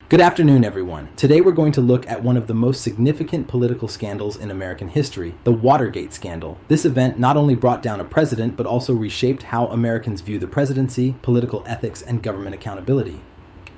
Good afternoon, everyone. Today we're going to look at one of the most significant political scandals in American history, the Watergate scandal. This event not only brought down a president, but also reshaped how Americans view the presidency, political ethics, and government accountability.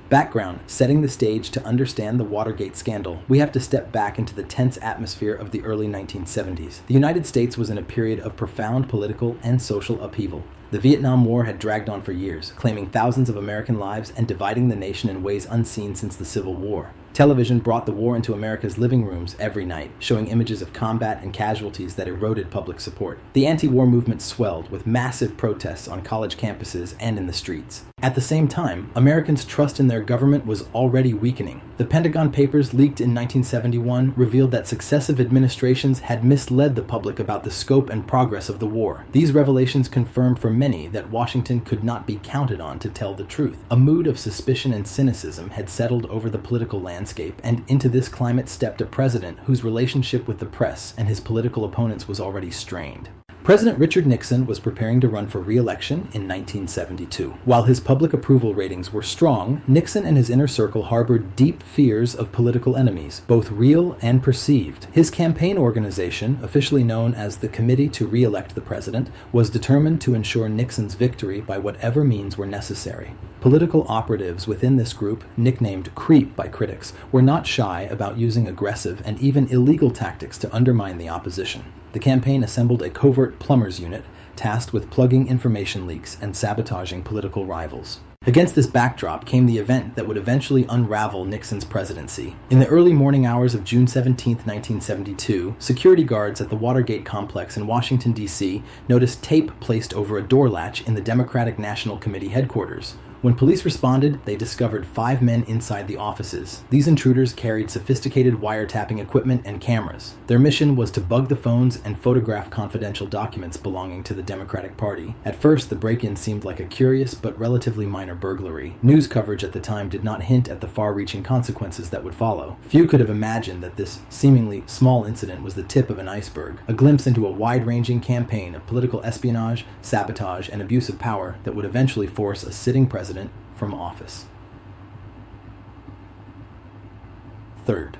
Background: setting the stage to understand the Watergate scandal, we have to step back into the tense atmosphere of the early 1970s. The United States was in a period of profound political and social upheaval. The Vietnam War had dragged on for years, claiming thousands of American lives and dividing the nation in ways unseen since the Civil War. Television brought the war into America's living rooms every night, showing images of combat and casualties that eroded public support. The anti-war movement swelled, with massive protests on college campuses and in the streets. At the same time, Americans' trust in their government was already weakening. The Pentagon Papers, leaked in 1971, revealed that successive administrations had misled the public about the scope and progress of the war. These revelations confirmed for many that Washington could not be counted on to tell the truth. A mood of suspicion and cynicism had settled over the political landscape, and into this climate stepped a president whose relationship with the press and his political opponents was already strained. President Richard Nixon was preparing to run for re-election in 1972. While his public approval ratings were strong, Nixon and his inner circle harbored deep fears of political enemies, both real and perceived. His campaign organization, officially known as the Committee to Re-elect the President, was determined to ensure Nixon's victory by whatever means were necessary. Political operatives within this group, nicknamed Creep by critics, were not shy about using aggressive and even illegal tactics to undermine the opposition. The campaign assembled a covert plumbers unit tasked with plugging information leaks and sabotaging political rivals. Against this backdrop came the event that would eventually unravel Nixon's presidency. In the early morning hours of June 17, 1972, security guards at the Watergate complex in Washington, D.C. noticed tape placed over a door latch in the Democratic National Committee headquarters. When police responded, they discovered 5 men inside the offices. These intruders carried sophisticated wiretapping equipment and cameras. Their mission was to bug the phones and photograph confidential documents belonging to the Democratic Party. At first, the break-in seemed like a curious but relatively minor burglary. News coverage at the time did not hint at the far-reaching consequences that would follow. Few could have imagined that this seemingly small incident was the tip of an iceberg, a glimpse into a wide-ranging campaign of political espionage, sabotage, and abuse of power that would eventually force a sitting president from office. Third,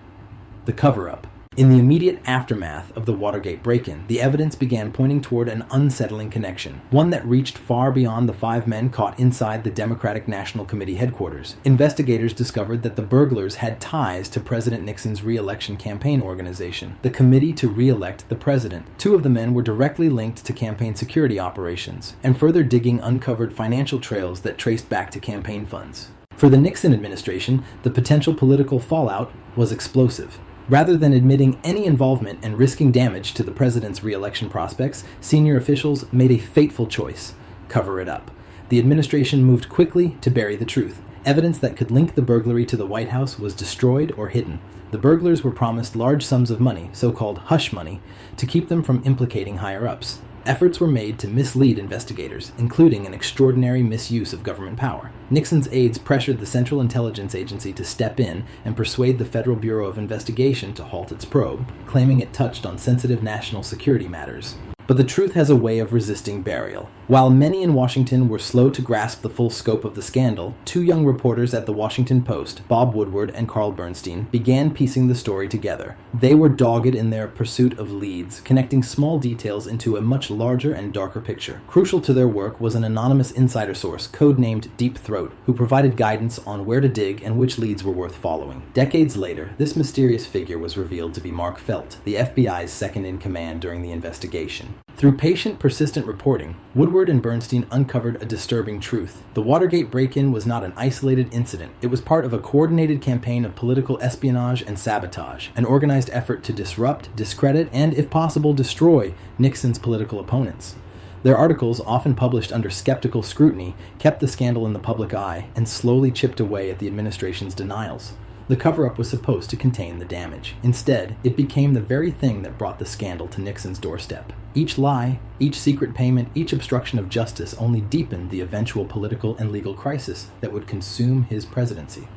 the cover-up. In the immediate aftermath of the Watergate break-in, the evidence began pointing toward an unsettling connection, one that reached far beyond the 5 men caught inside the Democratic National Committee headquarters. Investigators discovered that the burglars had ties to President Nixon's re-election campaign organization, the Committee to Re-elect the President. 2 of the men were directly linked to campaign security operations, and further digging uncovered financial trails that traced back to campaign funds. For the Nixon administration, the potential political fallout was explosive. Rather than admitting any involvement and risking damage to the president's re-election prospects, senior officials made a fateful choice: cover it up. The administration moved quickly to bury the truth. Evidence that could link the burglary to the White House was destroyed or hidden. The burglars were promised large sums of money, so-called hush money, to keep them from implicating higher-ups. Efforts were made to mislead investigators, including an extraordinary misuse of government power. Nixon's aides pressured the Central Intelligence Agency to step in and persuade the Federal Bureau of Investigation to halt its probe, claiming it touched on sensitive national security matters. But the truth has a way of resisting burial. While many in Washington were slow to grasp the full scope of the scandal, 2 young reporters at the Washington Post, Bob Woodward and Carl Bernstein, began piecing the story together. They were dogged in their pursuit of leads, connecting small details into a much larger and darker picture. Crucial to their work was an anonymous insider source, codenamed Deep Throat, who provided guidance on where to dig and which leads were worth following. Decades later, this mysterious figure was revealed to be Mark Felt, the FBI's second-in-command during the investigation. Through patient, persistent reporting, Woodward and Bernstein uncovered a disturbing truth. The Watergate break-in was not an isolated incident. It was part of a coordinated campaign of political espionage and sabotage, an organized effort to disrupt, discredit, and, if possible, destroy Nixon's political opponents. Their articles, often published under skeptical scrutiny, kept the scandal in the public eye and slowly chipped away at the administration's denials. The cover-up was supposed to contain the damage. Instead, it became the very thing that brought the scandal to Nixon's doorstep. Each lie, each secret payment, each obstruction of justice only deepened the eventual political and legal crisis that would consume his presidency.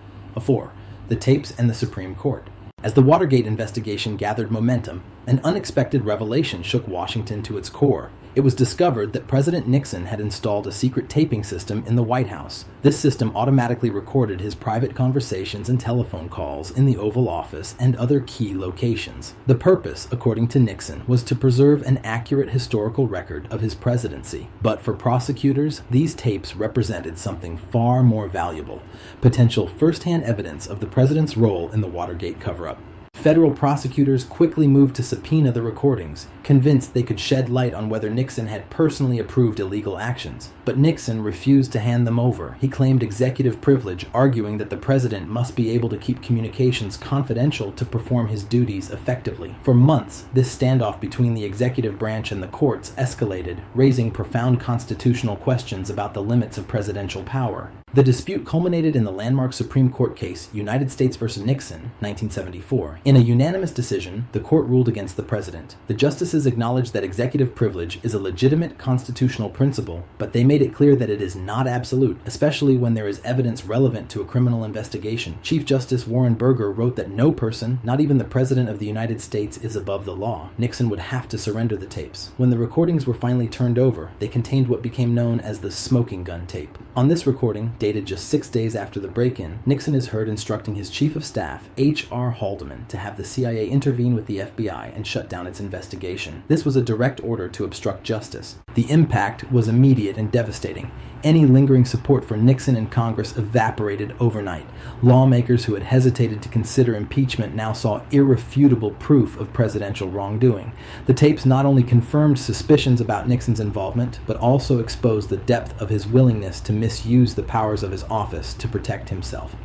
4. The tapes and the Supreme Court. As the Watergate investigation gathered momentum, an unexpected revelation shook Washington to its core. It was discovered that President Nixon had installed a secret taping system in the White House. This system automatically recorded his private conversations and telephone calls in the Oval Office and other key locations. The purpose, according to Nixon, was to preserve an accurate historical record of his presidency. But for prosecutors, these tapes represented something far more valuable: potential first-hand evidence of the president's role in the Watergate cover-up. Federal prosecutors quickly moved to subpoena the recordings, convinced they could shed light on whether Nixon had personally approved illegal actions. But Nixon refused to hand them over. He claimed executive privilege, arguing that the president must be able to keep communications confidential to perform his duties effectively. For months, this standoff between the executive branch and the courts escalated, raising profound constitutional questions about the limits of presidential power. The dispute culminated in the landmark Supreme Court case United States v. Nixon, 1974. In a unanimous decision, the court ruled against the president. The justices acknowledged that executive privilege is a legitimate constitutional principle, but they made it clear that it is not absolute, especially when there is evidence relevant to a criminal investigation. Chief Justice Warren Burger wrote that no person, not even the President of the United States, is above the law. Nixon would have to surrender the tapes. When the recordings were finally turned over, they contained what became known as the smoking gun tape. On this recording, dated just 6 days after the break-in, Nixon is heard instructing his chief of staff, H.R. Haldeman, to have the CIA intervene with the FBI and shut down its investigation. This was a direct order to obstruct justice. The impact was immediate and devastating. Any lingering support for Nixon in Congress evaporated overnight. Lawmakers who had hesitated to consider impeachment now saw irrefutable proof of presidential wrongdoing. The tapes not only confirmed suspicions about Nixon's involvement, but also exposed the depth of his willingness to misuse the powers of his office to protect himself.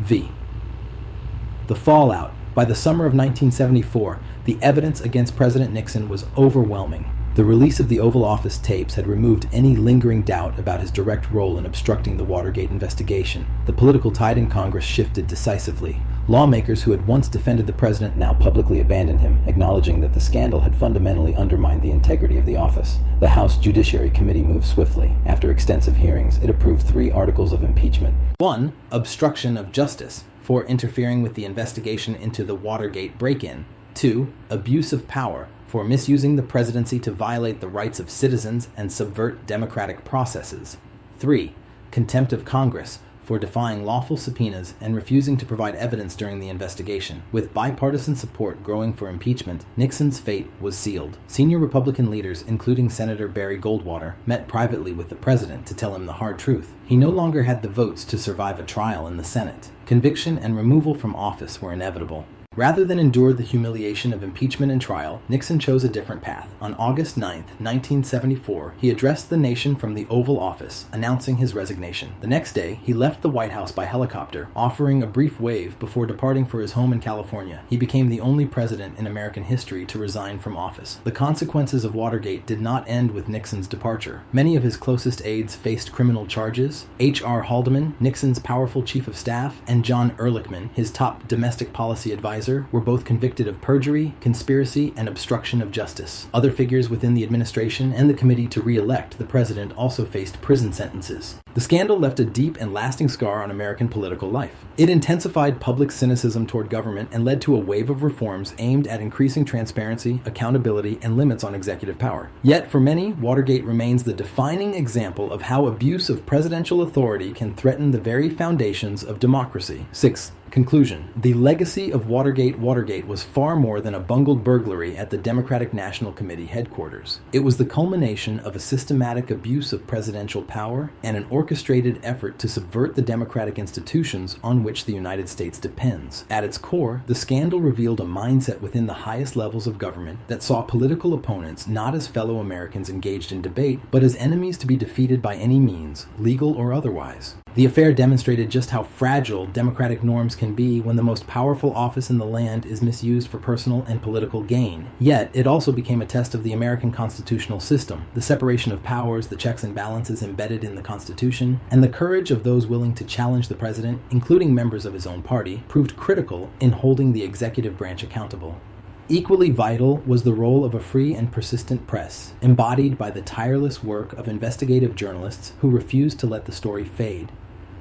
V. The fallout. By the summer of 1974, the evidence against President Nixon was overwhelming. The release of the Oval Office tapes had removed any lingering doubt about his direct role in obstructing the Watergate investigation. The political tide in Congress shifted decisively. Lawmakers who had once defended the president now publicly abandoned him, acknowledging that the scandal had fundamentally undermined the integrity of the office. The House Judiciary Committee moved swiftly. After extensive hearings, it approved 3 articles of impeachment. 1. Obstruction of justice, for interfering with the investigation into the Watergate break-in. 2. Abuse of power, for misusing the presidency to violate the rights of citizens and subvert democratic processes. 3. Contempt of Congress, for defying lawful subpoenas and refusing to provide evidence during the investigation. With bipartisan support growing for impeachment, Nixon's fate was sealed. Senior Republican leaders, including Senator Barry Goldwater, met privately with the president to tell him the hard truth. He no longer had the votes to survive a trial in the Senate. Conviction and removal from office were inevitable. Rather than endure the humiliation of impeachment and trial, Nixon chose a different path. On August 9, 1974, he addressed the nation from the Oval Office, announcing his resignation. The next day, he left the White House by helicopter, offering a brief wave before departing for his home in California. He became the only president in American history to resign from office. The consequences of Watergate did not end with Nixon's departure. Many of his closest aides faced criminal charges. H.R. Haldeman, Nixon's powerful chief of staff, and John Ehrlichman, his top domestic policy advisor, were both convicted of perjury, conspiracy, and obstruction of justice. Other figures within the administration and the committee to re-elect the president also faced prison sentences. The scandal left a deep and lasting scar on American political life. It intensified public cynicism toward government and led to a wave of reforms aimed at increasing transparency, accountability, and limits on executive power. Yet, for many, Watergate remains the defining example of how abuse of presidential authority can threaten the very foundations of democracy. 6. Conclusion. The legacy of Watergate was far more than a bungled burglary at the Democratic National Committee headquarters. It was the culmination of a systematic abuse of presidential power and an orchestrated effort to subvert the democratic institutions on which the United States depends. At its core, the scandal revealed a mindset within the highest levels of government that saw political opponents not as fellow Americans engaged in debate, but as enemies to be defeated by any means, legal or otherwise. The affair demonstrated just how fragile democratic norms can be when the most powerful office in the land is misused for personal and political gain. Yet, it also became a test of the American constitutional system, the separation of powers, the checks and balances embedded in the Constitution, and the courage of those willing to challenge the president, including members of his own party, proved critical in holding the executive branch accountable. Equally vital was the role of a free and persistent press, embodied by the tireless work of investigative journalists who refused to let the story fade.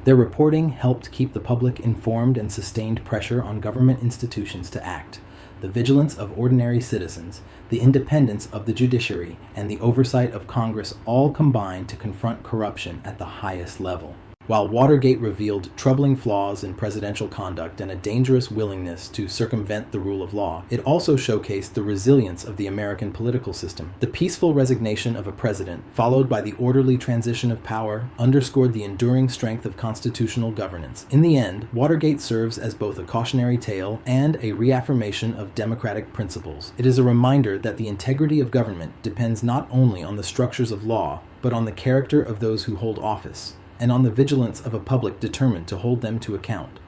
Their reporting helped keep the public informed and sustained pressure on government institutions to act. the vigilance of ordinary citizens, the independence of the judiciary, and the oversight of Congress all combined to confront corruption at the highest level. While Watergate revealed troubling flaws in presidential conduct and a dangerous willingness to circumvent the rule of law, it also showcased the resilience of the American political system. The peaceful resignation of a president, followed by the orderly transition of power, underscored the enduring strength of constitutional governance. In the end, Watergate serves as both a cautionary tale and a reaffirmation of democratic principles. It is a reminder that the integrity of government depends not only on the structures of law, but on the character of those who hold office, and on the vigilance of a public determined to hold them to account.